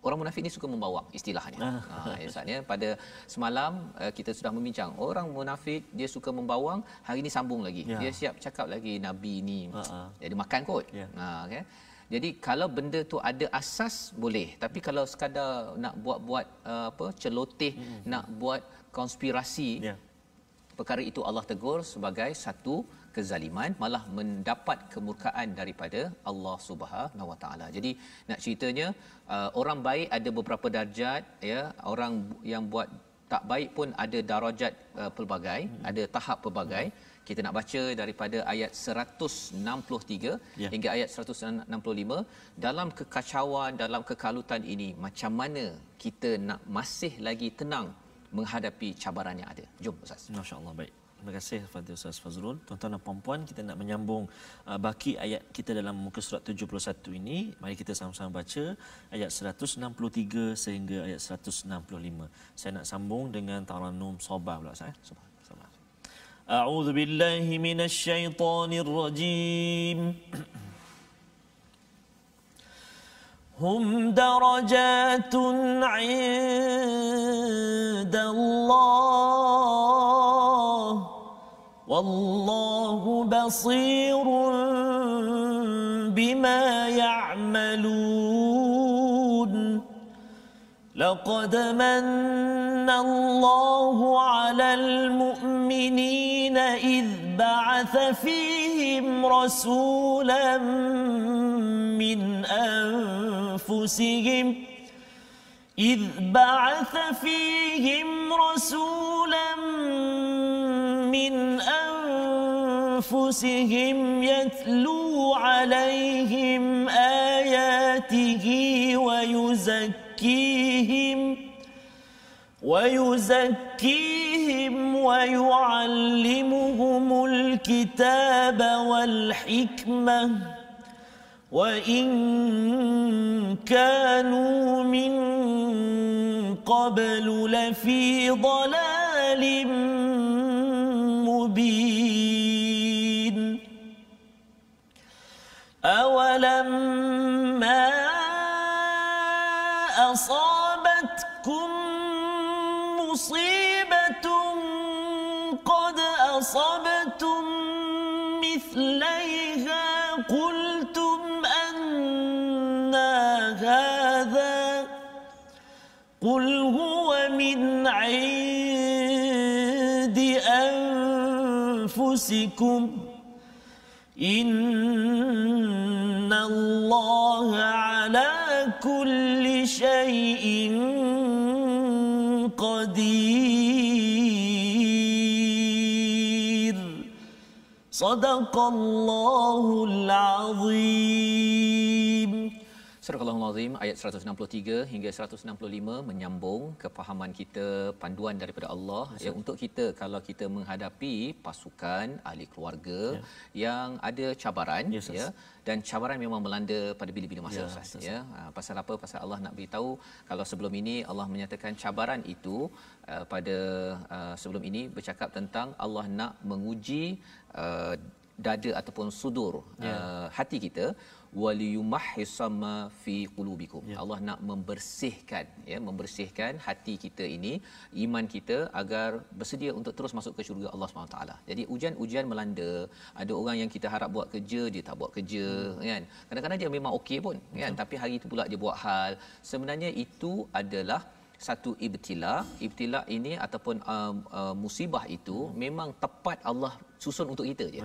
Orang munafik ni suka membawang istilahnya. Misalnya pada semalam kita sudah membincang, orang munafik dia suka membawang, hari ini sambung lagi. Dia siap cakap lagi Nabi ni jadi makan kot. Okay? Jadi kalau benda tu ada asas boleh, tapi kalau sekadar nak buat-buat celoteh, nak buat konspirasi, perkara itu Allah tegur sebagai satu kezaliman, malah mendapat kemurkaan daripada Allah Subhanahu Wa Taala. Jadi nak ceritanya orang baik ada beberapa darjat, ya, orang yang buat tak baik pun ada darajat pelbagai, ada tahap pelbagai. Kita nak baca daripada ayat 163 hingga ayat 165. Dalam kekacauan, dalam kekalutan ini, macam mana kita nak masih lagi tenang menghadapi cabaran yang ada? Jom Ustaz. Masya-Allah, baik. Terima kasih kepada Ustaz Fazrul. Tuan-tuan dan puan-puan, kita nak menyambung baki ayat kita dalam muka surat 71 ini. Mari kita sama-sama baca ayat 163 sehingga ayat 165. Saya nak sambung dengan Taranum Sabah pula Ustaz. Sabah. A'udzu billahi minasyaitonir rajim. Hum darajatun 'indallah wallahu basirun bima ya'malun. Laqad manna Allahu 'alal mu'minina idh ba'atha fihim rasulan min أنفسهم إذ بعث فيهم رسولا من أنفسهم يتلو عليهم آياته ويزكيهم ويعلمهم الكتاب والحكمة وإن كانوا من قبل لفي ضلال مبين. أولما أصابتكم مصيبة قد أصبتم مثليها قلتم هذا قل هو من عند أنفسكم إن الله على كل شيء قدير. صدق الله العظيم. Surah Al-Azim ayat 163 hingga 165 menyambung kefahaman kita, panduan daripada Allah ya, untuk kita kalau kita menghadapi pasukan ahli keluarga yang ada cabaran ya, dan cabaran memang melanda pada bila-bila masa Ustaz ya. Pasal apa? Pasal Allah nak beritahu kalau sebelum ini Allah menyatakan cabaran itu pada sebelum ini bercakap tentang Allah nak menguji dada ataupun sudur hati kita, waliyumahhisama fi qulubikum. Allah nak membersihkan hati kita ini, iman kita, agar bersedia untuk terus masuk ke syurga Allah SWT. Jadi ujian-ujian melanda, ada orang yang kita harap buat kerja, dia tak buat kerja, kan. Kadang-kadang dia memang okey pun, kan, tapi hari itu pula dia buat hal. Sebenarnya itu adalah satu ibtila ini ataupun musibah itu memang tepat Allah susun untuk kita je.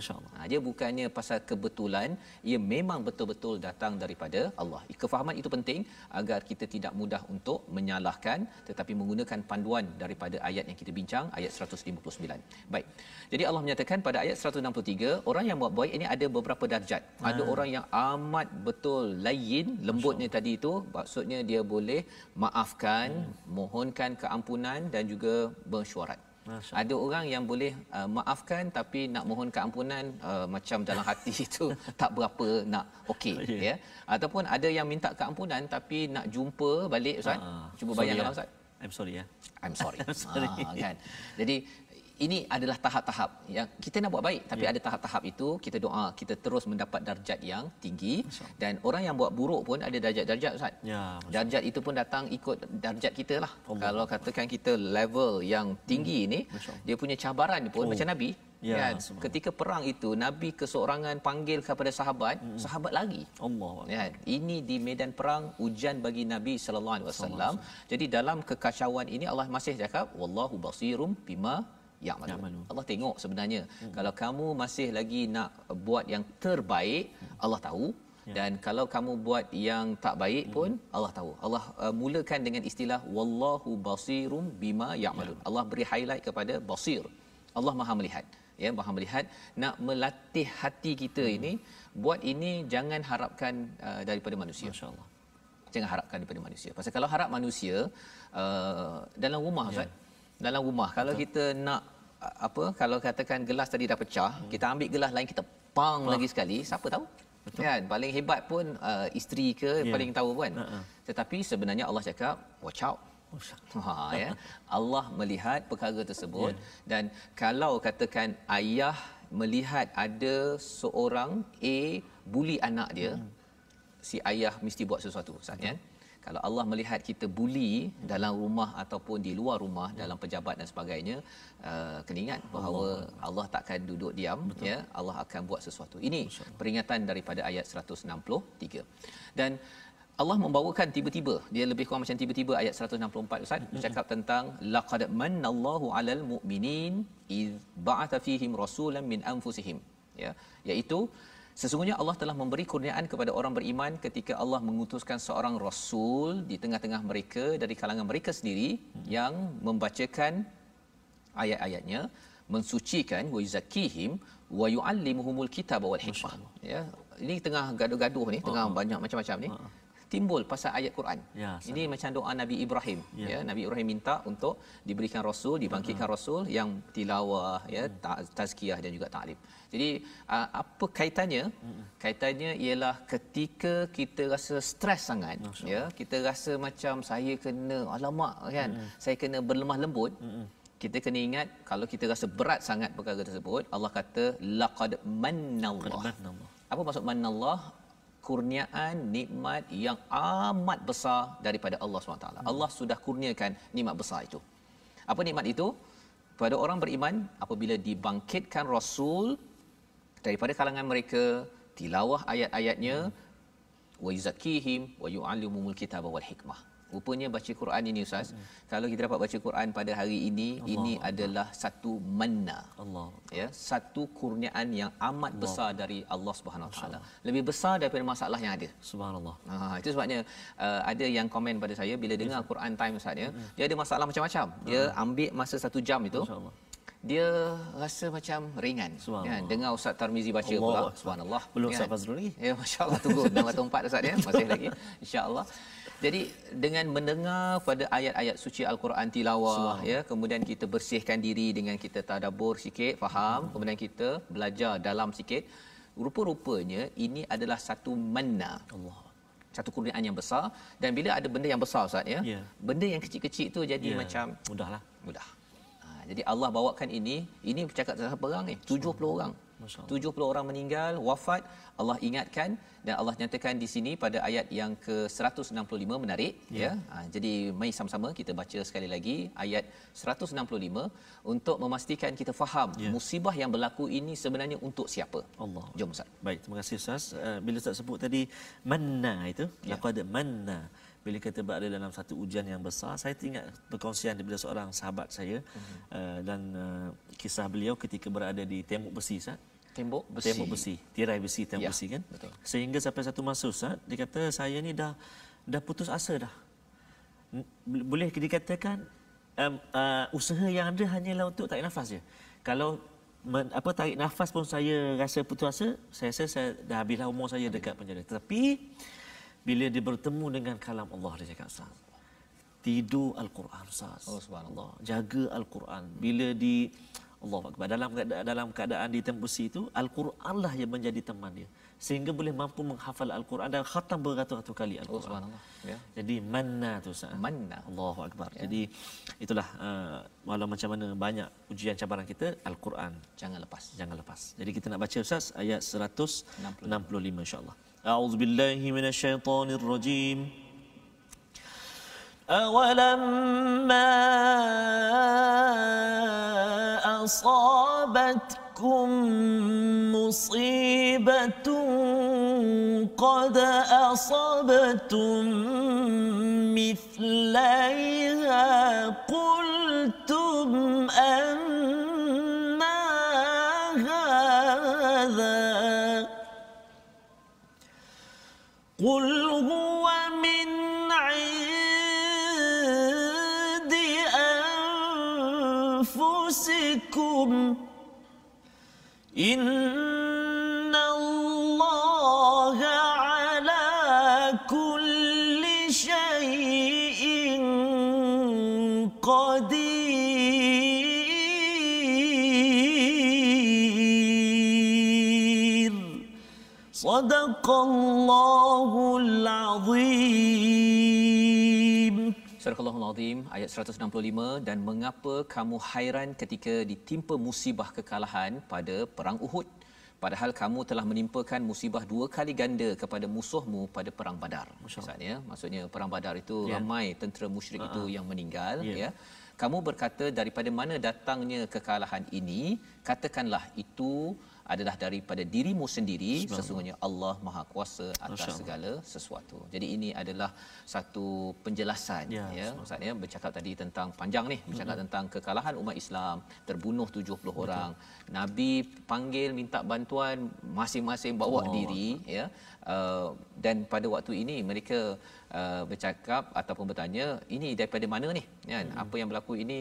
Dia bukannya pasal kebetulan, ia memang betul-betul datang daripada Allah. Kefahaman itu penting agar kita tidak mudah untuk menyalahkan, tetapi menggunakan panduan daripada ayat yang kita bincang, ayat 159. Baik. Jadi Allah menyatakan pada ayat 163, orang yang buat baik ini ada beberapa darjat. Ada orang yang amat betul layyin, lembutnya tadi itu, maksudnya dia boleh maafkan, mohonkan keampunan dan juga bersyuarat. Ada orang yang boleh maafkan tapi nak mohon keampunan macam dalam hati itu tak berapa nak okey, ya. Ataupun ada yang minta keampunan tapi nak jumpa balik, Ustaz. Cuba bayangkan, Ustaz. I'm sorry. I'm sorry. Kan. Jadi ini adalah tahap-tahap yang kita nak buat baik, tapi ada tahap-tahap itu, kita doa kita terus mendapat darjat yang tinggi. Dan orang yang buat buruk pun ada darjat-darjat, Ustaz. Darjat itu pun datang ikut darjat kita lah. Kalau katakan kita level yang tinggi ini, dia punya cabaran pun macam Nabi. Kan? Ketika perang itu, Nabi keseorangan panggil kepada sahabat, sahabat lagi. Kan? Ini di medan perang, ujian bagi Nabi sallallahu alaihi wasallam. Jadi dalam kekacauan ini Allah masih cakap wallahu basirum bima ya'malun. Allah tengok sebenarnya. Kalau kamu masih lagi nak buat yang terbaik, Allah tahu. Dan kalau kamu buat yang tak baik pun Allah tahu. Allah mulakan dengan istilah wallahu basirum bima ya'malun. Allah beri highlight kepada basir. Allah Maha melihat. Ya, Maha melihat. Nak melatih hati kita ini, buat ini jangan harapkan daripada manusia. Masya-Allah. Jangan harapkan daripada manusia. Pasal kalau harap manusia dalam rumah, Ustaz, dalam rumah kalau kita nak kalau katakan gelas tadi dah pecah, kita ambil gelas lain, kita pang lagi sekali, siapa tahu? Kan, paling hebat pun isteri ke paling tahu kan. Tetapi sebenarnya Allah cakap watch out. Ya. Allah melihat perkara tersebut. Dan kalau katakan ayah melihat ada seorang A bully anak dia, si ayah mesti buat sesuatu, Ustaz, kan? Kalau Allah melihat kita bully dalam rumah ataupun di luar rumah, dalam pejabat dan sebagainya, kena ingat bahawa Allah takkan duduk diam. Ya, Allah akan buat sesuatu. Ini peringatan daripada ayat 163. Dan Allah membawakan tiba-tiba, dia lebih kurang macam tiba-tiba ayat 164, Ustaz, bercakap tentang laqad mannallahu 'alal mu'minin iz ba'atha fihim rasulan min anfusihim, ya, iaitu sesungguhnya Allah telah memberi kurniaan kepada orang beriman ketika Allah mengutuskan seorang rasul di tengah-tengah mereka dari kalangan mereka sendiri yang membacakan ayat-ayatnya, mensucikan, wa yuzakkihim wa yu'allimuhumul kitaba wal hikmah. Ya, ini tengah gaduh-gaduh ni, tengah banyak macam-macam ni, timbul pasal ayat Quran. Ini macam doa Nabi Ibrahim. Ya, Nabi Ibrahim minta untuk diberikan rasul, dibangkitkan rasul yang tilawah, ya, tazkiyah dan juga ta'lim. Jadi apa kaitannya? Kaitannya ialah ketika kita rasa stres sangat, ya, kita rasa macam saya kena alamak, kan, saya kena berlemah lembut. Kita kena ingat, kalau kita rasa berat sangat perkara tersebut, Allah kata laqad mannallah. Apa maksud mannallah? Kurniaan, nikmat yang amat besar daripada Allah SWT. Allah sudah kurniakan nikmat besar itu. Apa nikmat itu? Pada orang beriman, apabila dibangkitkan rasul daripada kalangan mereka, tilawah ayat-ayatnya, wa yuzakkihim wa yu'allimuhumul kitaba wal hikmah. Rupanya baca Quran ini, Ustaz, kalau kita dapat baca Quran pada hari ini, ini adalah satu manna. Ya, satu kurniaan yang amat besar dari Allah Subhanahu Wa Taala. Lebih besar daripada masalah yang ada. Subhanallah. Itu sebabnya ada yang komen pada saya bila dengar Quran Time, Ustaz, ya, dia ada masalah macam-macam. Dia ambil masa 1 jam itu, dia rasa macam ringan, kan, dengar Ustaz Tarmizi baca pula, subhanallah. Belum Ustaz Fazrul lagi. Ya, masya-Allah, tunggu nombor 4, Ustaz, ya, masih lagi, insya-Allah. Jadi dengan mendengar pada ayat-ayat suci Al-Quran tilawah, ya, kemudian kita bersihkan diri dengan kita tadabbur sikit, faham, kemudian kita belajar dalam sikit, rupa-rupanya ini adalah satu manna. Satu kurniaan yang besar. Dan bila ada benda yang besar, Ustaz, ya, benda yang kecil-kecil tu jadi macam mudah. Jadi Allah bawakan ini bercakap tentang perang ni, 70 orang. 70 orang meninggal, wafat, Allah ingatkan dan Allah nyatakan di sini pada ayat yang ke-165 menarik ya. Jadi mari sama-sama kita baca sekali lagi ayat 165 untuk memastikan kita faham musibah yang berlaku ini sebenarnya untuk siapa. Allah. Jom Ustaz. Baik, terima kasih Ustaz. Bila Ustaz sebut tadi manna itu, laqad manna. Bila kita berada dalam satu ujian yang besar, saya teringat perkongsian daripada seorang sahabat saya dan kisah beliau ketika berada di tembok besi Ustaz. Tembok besi, tirai besi, tembok besi kan. Betul. Sehingga sampai satu masa Ustaz, dia kata saya ni dah putus asa dah. Boleh dikatakan usaha yang ada hanyalah untuk tarik nafas je. Kalau tarik nafas pun saya rasa putus asa, saya rasa saya dah habislah umur saya dekat penjara. Tetapi bila dia bertemu dengan kalam Allah, dia cakap Ustaz, tidur Al-Quran Ustaz. Oh subhanallah. Jaga Al-Quran. Bila Allah Akbar, dalam keadaan di tembok besi itu, Al-Quranlah yang menjadi teman dia, sehingga boleh mampu menghafal Al-Quran dan khatam beratus-ratus kali Al-Quran. Oh subhanallah. Ya. Jadi manna tu Ustaz. Manna. Allahu Akbar. Ya. Jadi itulah walau macam mana banyak ujian cabaran kita, Al-Quran Jangan lepas. Jadi kita nak baca Ustaz ayat 165 insya-Allah. A'udzubillahi minasyaitonirrajim. أولما أصابتكم مصيبة قد أصبتم مثليها قلتم أنى هذا قل هو من عند أنفسكم إن الله على كل شيء قدير صدق الله العظيم. Surah Al-Azim ayat 165. Dan mengapa kamu hairan ketika ditimpa musibah kekalahan pada perang Uhud, padahal kamu telah menimpakan musibah 2 kali ganda kepada musuhmu pada perang Badar. Maksudnya perang Badar itu ramai tentera musyrik itu yang meninggal ya. Kamu berkata, daripada mana datangnya kekalahan ini? Katakanlah itu adalah daripada dirimu sendiri, sesungguhnya Allah Maha Kuasa atas segala sesuatu. Jadi ini adalah satu penjelasan Ustaz ya, bercakap tadi tentang panjang ni, bercakap tentang kekalahan umat Islam, terbunuh 70 orang. Nabi panggil minta bantuan, masing-masing bawa diri ya. Dan pada waktu ini mereka bercakap ataupun bertanya, ini daripada mana ni kan? Apa yang berlaku ini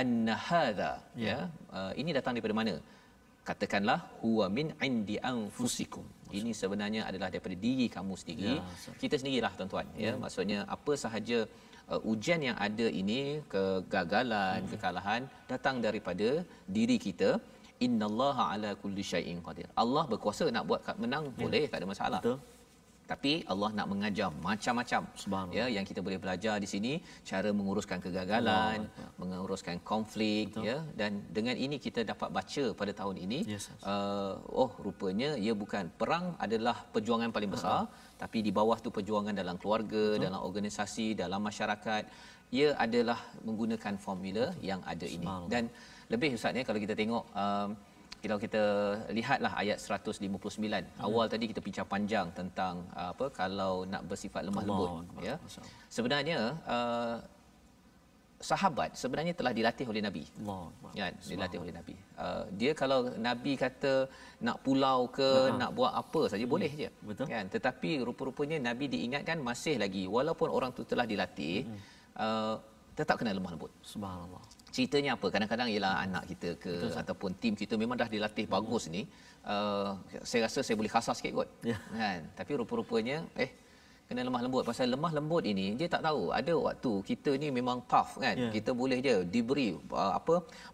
anna hadza ya, ini datang daripada mana? Katakanlah huwa min indi anfusikum. Ini sebenarnya adalah daripada diri kamu sendiri. Kita sendirilah tuan-tuan ya. Maksudnya apa sahaja ujian yang ada ini, kegagalan, kekalahan datang daripada diri kita. Innallaha ala kulli syai'in qadir. Allah berkuasa nak buat menang, boleh, tak ada masalah. Betul. Tapi Allah nak mengajar macam-macam ya, yang kita boleh belajar di sini, cara menguruskan kegagalan, menguruskan konflik ya. Dan dengan ini kita dapat baca pada tahun ini rupanya ia bukan perang adalah perjuangan paling besar, tapi di bawah tu perjuangan dalam keluarga, dalam organisasi, dalam masyarakat, ia adalah menggunakan formula yang ada ini. Dan lebih Ustaz ya, kalau kita tengok kalau kita lihatlah ayat 159 awal tadi kita bincang panjang tentang kalau nak bersifat lemah lembut ya. Sebenarnya sahabat sebenarnya telah dilatih oleh Nabi. Ya, dilatih oleh Nabi. Dia kalau Nabi kata nak pulau ke nak buat apa saja boleh je. Kan? Tetapi rupa-rupanya Nabi diingatkan masih lagi walaupun orang tu telah dilatih tetap kena lemah lembut. Subhanallah. Ceritanya apa? Kadang-kadang ialah anak kita ke ataupun tim kita memang dah dilatih bagus ni, saya rasa saya boleh kasar sikit kot kan, tapi rupa-rupanya kena lemah lembut. Pasal lemah lembut ini dia tak tahu ada waktu kita ni memang tough kan. Kita boleh je diberi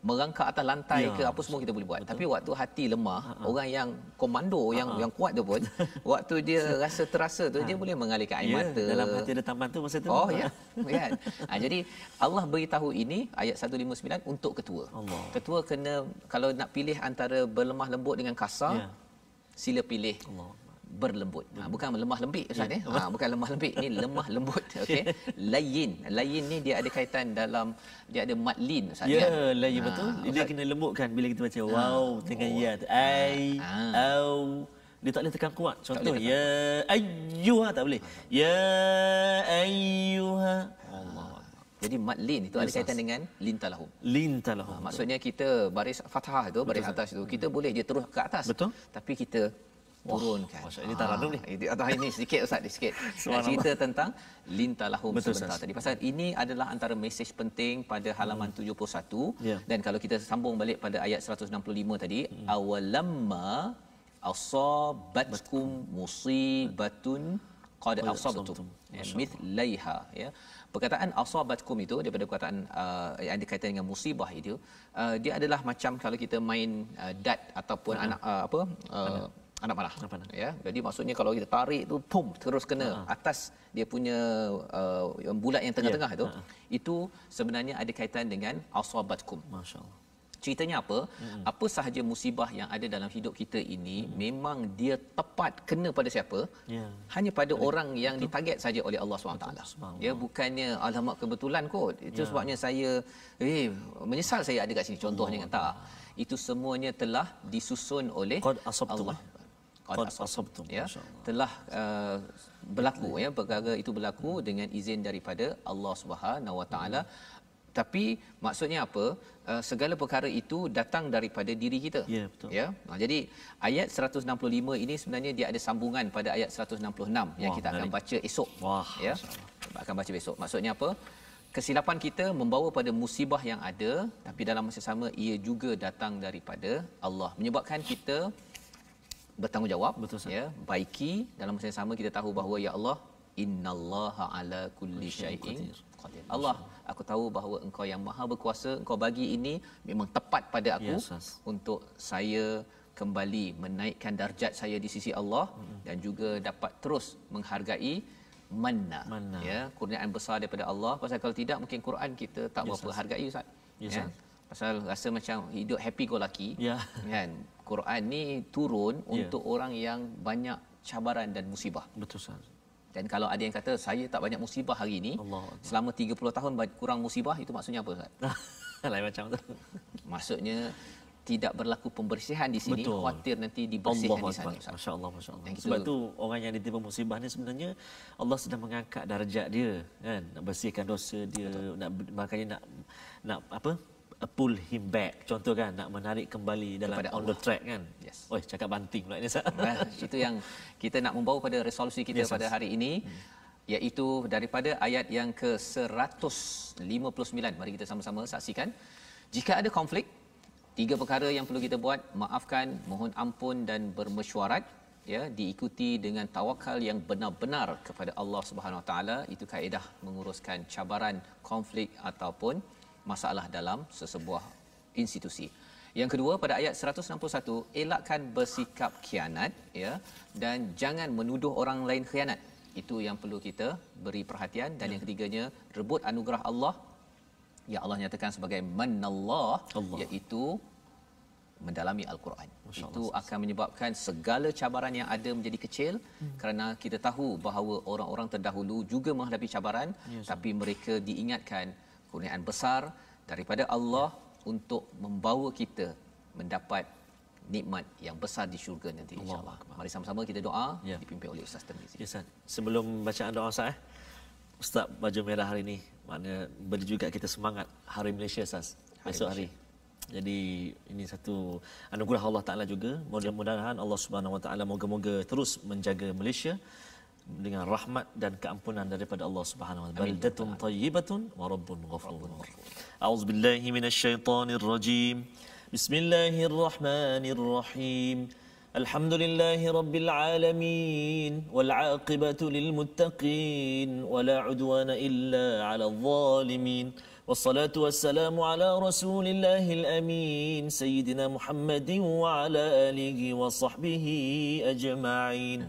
merangkak atas lantai ke apa semua kita boleh buat. Betul. Tapi waktu hati lemah, orang yang komando yang kuat tu pun waktu dia rasa terasa tu dia boleh mengalirkan air mata. Dalam hati ada taman tu masa tu. Oh ya. Kan. Jadi Allah beritahu ini ayat 159 untuk ketua. Allah. Ketua kena kalau nak pilih antara berlemah lembut dengan kasar, sila pilih Allah. Berlembut. Bukan lemah lembik Ustaz bukan lemah lembik, ni lemah lembut. Okey. Layin ni dia ada kaitan dalam, dia ada mad lin Ustaz kan. Layin betul. Dia kena lembutkan bila kita baca wow dengan ya tu. Au dia tak boleh tekan kuat. Contoh ya ayyuha tak boleh. Ya ayyuha. Allah. Jadi mad lin itu ada kaitan dengan lintalahum. Maksudnya kita baris fathah tu, baris atas tu kita boleh je terus ke atas. Betul. Tapi kita turunkan. Masya ini taranum ni. Ini sikit Ustaz, sikit. Cerita tentang lintalahum sebentar tadi. Pasal ini adalah antara mesej penting pada halaman 71 dan kalau kita sambung balik pada ayat 165 tadi, awalamma asabatkum musibatun qad asabtum mithlaiha ya. Perkataan asabatkum itu daripada perkataan yang ada kaitan dengan musibah itu, dia adalah macam kalau kita main dart ataupun anak panah ya. Jadi maksudnya kalau kita tarik tu pum terus kena atas dia punya bulat yang tengah-tengah tu, itu sebenarnya ada kaitan dengan asabatkum. Masya-Allah. Ceritanya apa? Apa sahaja musibah yang ada dalam hidup kita ini memang dia tepat kena pada siapa? Hanya pada orang yang ditarget saja oleh Allah SWT. Ya, bukannya alamak kebetulan kot. Itu sebabnya saya menyesal saya ada kat sini contohnya kan, tak. Itu semuanya telah disusun oleh Allah. Qad asabtum ya, telah berlaku ya, perkara itu berlaku dengan izin daripada Allah Subhanahu Wa Taala. Tapi maksudnya apa? Segala perkara itu datang daripada diri kita. Ya, betul. Ya. Jadi ayat 165 ini sebenarnya dia ada sambungan pada ayat 166 yang kita akan baca esok. Ya. Akan baca besok. Maksudnya apa? Kesilapan kita membawa pada musibah yang ada, tapi dalam masa sama ia juga datang daripada Allah, menyebabkan kita bertanggungjawab. Betul, ya, baiki. Dalam masa yang sama kita tahu bahawa ya Allah, innallaha ala kulli syai'in qadir. Allah, aku tahu bahawa engkau yang maha berkuasa, engkau bagi ini memang tepat pada aku untuk saya kembali menaikkan darjat saya di sisi Allah dan juga dapat terus menghargai manna. Ya, kurniaan besar daripada Allah. Pasal kalau tidak mungkin Quran kita tak berapa hargai Ustaz. Ya. Pasal rasa macam hidup happy go lucky. Kan? Quran ni turun untuk orang yang banyak cabaran dan musibah. Betul Ustaz. Dan kalau ada yang kata saya tak banyak musibah hari ini, selama 30 tahun kurang musibah, itu maksudnya apa Ustaz? Lain macam tu. Maksudnya tidak berlaku pembersihan di sini, khawatir nanti dibersihkan di sana. Masya-Allah, masya-Allah. Sebab tu orang yang ditimpa musibah ni sebenarnya Allah sedang mengangkat darjat dia kan, nak bersihkan dosa dia, makanya nak apa? Pull him back, contoh kan, nak menarik kembali dalam on the track kan. Oi, cakap banting pula ni Ustaz. Itu yang kita nak membawa pada resolusi kita pada hari ini, iaitu daripada ayat yang ke-159. Mari kita sama-sama saksikan. Jika ada konflik, 3 perkara yang perlu kita buat: maafkan, mohon ampun dan bermesyuarat, ya, diikuti dengan tawakal yang benar-benar kepada Allah Subhanahu Wa Taala. Itu kaedah menguruskan cabaran, konflik ataupun masalah dalam sesebuah institusi. Yang kedua, pada ayat 161, elakkan bersikap khianat, ya, dan jangan menuduh orang lain khianat. Itu yang perlu kita beri perhatian. Dan yang ketiganya, rebut anugerah Allah yang Allah nyatakan sebagai manallah, iaitu mendalami Al-Quran. Itu akan menyebabkan segala cabaran yang ada menjadi kecil, kerana kita tahu bahawa orang-orang terdahulu juga menghadapi cabaran, tapi mereka diingatkan kurniaan besar daripada Allah untuk membawa kita mendapat nikmat yang besar di syurga nanti, insya-Allah. Mari sama-sama kita doa, dipimpin oleh Ustaz Tirmizi. Ya Ustaz, sebelum bacaan doa Ustaz, Ustaz baju merah hari ini, makna beri juga kita semangat Hari Malaysia Ustaz, besok hari. Jadi ini satu anugerah Allah Taala juga. Mudah-mudahan Allah Subhanahu Wa Taala moga-moga terus menjaga Malaysia dengan rahmat dan keampunan daripada Allah Subhanahu wa taala. Baldatun thayyibatun wa rabbun ghafurun. A'udzubillahi minasyaitonir rajim. Bismillahirrahmanirrahim. Alhamdulillahi Rabbil Alamin wal 'aqibatu lil muttaqin wala 'udwana illa 'alal zalimin. Wassalatu wassalamu ala Rasulillahil amin Sayyidina Muhammadin wa ala alihi wa sahbihi ajma'in.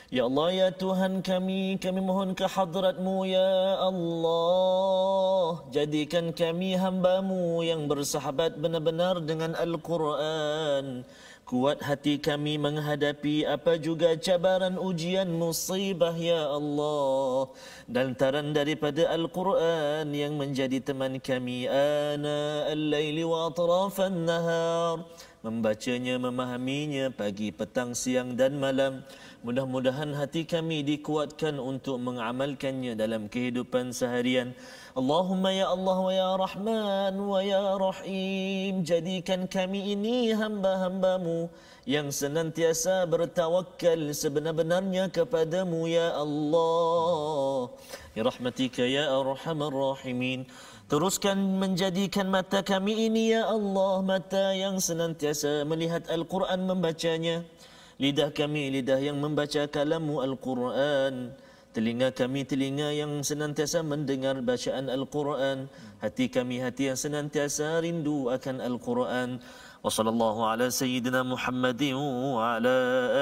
Ya Allah, ya Tuhan kami mohon ke hadrat-Mu ya Allah. Jadikan kami hamba-Mu yang bersahabat benar-benar dengan Al-Quran. Kuat hati kami menghadapi apa juga cabaran ujian musibah ya Allah. Lantaran daripada Al-Quran yang menjadi teman kami ana al-laili wa atrafan nahar. Membacanya, memahaminya pagi, petang, siang dan malam. Mudah-mudahan hati kami dikuatkan untuk mengamalkannya dalam kehidupan seharian. Allahumma ya Allah wa ya Rahman wa ya Rahim, jadikan kami ini hamba-hamba-Mu yang senantiasa bertawakal sebenar-benarnya kepadamu ya Allah. Ya rahmatika ya arhamar rahimin. Teruskan menjadikan mata kami ini ya Allah mata yang senantiasa melihat Al-Quran, membacanya. Lidah kami lidah yang membaca kalam-Mu Al-Quran. Telinga kami telinga yang senantiasa mendengar bacaan Al-Quran. Hati kami hati yang senantiasa rindu akan Al-Quran. Wa sallallahu ala sayyidina Muhammadin wa ala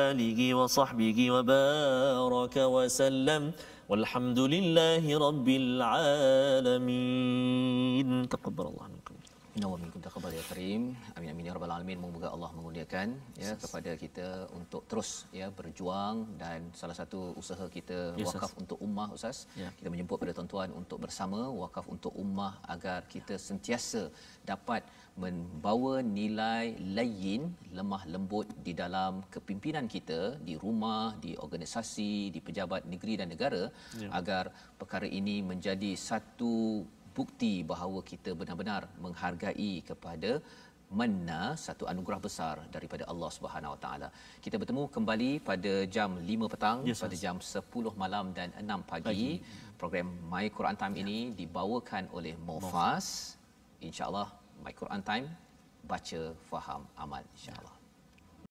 alihi wa sahbihi wa baraka wa sallam. Walhamdulillahi rabbil alamin. Taqabbalallahu minkum. Inna wa minkum taqabbal ya karim. Amin amin ya rabbal alamin. Moga Allah mengurniakan ya kepada kita untuk terus ya berjuang, dan salah satu usaha kita wakaf untuk ummah Ustaz. Kita menjemput pada tuan-tuan untuk bersama wakaf untuk ummah agar kita sentiasa dapat membawa nilai layyin, lemah lembut di dalam kepimpinan kita, di rumah, di organisasi, di pejabat negeri dan negara, agar perkara ini menjadi satu bukti bahawa kita benar-benar menghargai kepada manna, satu anugerah besar daripada Allah Subhanahu Wa Taala. Kita bertemu kembali pada jam 5 petang, pada jam 10 malam dan 6 pagi. Program My Quran Time ini dibawakan oleh Mofas. Insya-Allah My Quran Time, baca, faham, amal, insya-Allah.